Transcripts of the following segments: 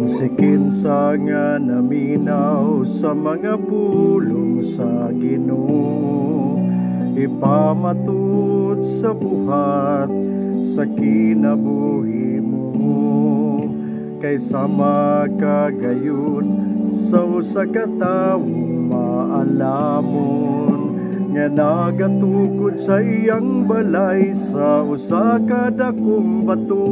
Sikinsa nga naminaw sa mga pulong sa Ginoo, ipamatud sa buhat sa kinabuhi mo. Kaysa makagayon sa usa ka tawong maalamon, nga nagatukod sa iyang balay sa usa ka dakong bato.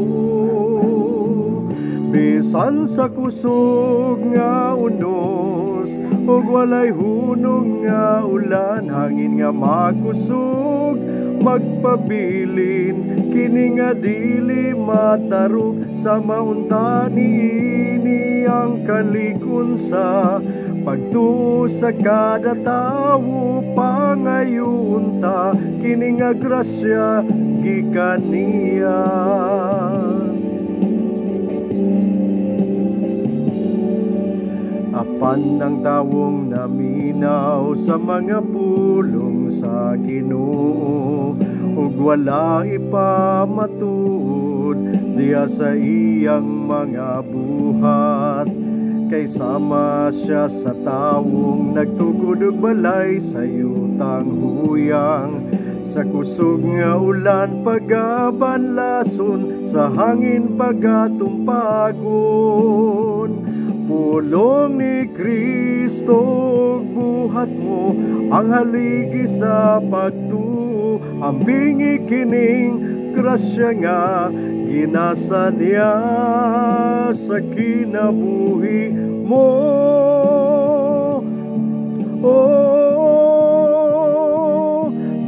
Bisan sa kusog nga unos, ug walay hunong nga ulan, hangin nga makusog magpabilin, kini nga dili matarog sa maunta niini ang kalikon sa pagtuo sa kada tawo. Pangayon ta kini nga grasya gikan niya. Apan ng tawong naminaw sa mga pulong sa Ginoo, ug wala ipamatuod diya sa iyang mga buhat. Kay sama siya sa tawong nagtukod og balay sa yutang huyang, sa kusog nga ulan pagabanlason, sa hangin pagatumpagon. Pulong ni Kristo buhat mo ang haligi sa pagtuo, ambingi kining grasya nga ginasa niya sa kinabuhi mo. Oh,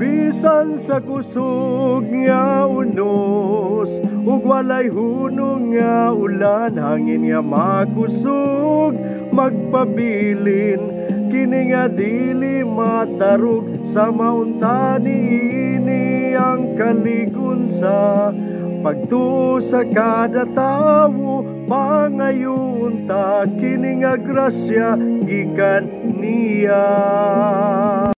bisan sa kusog nga unos, ug walay hunong nga ulan, hangin nga makusog magpabilin, kini nga dili matarog sa maunta niini ang kaligon sa pagtuo sa kada tawo. Pangayon ta kini nga grasya gikan niya.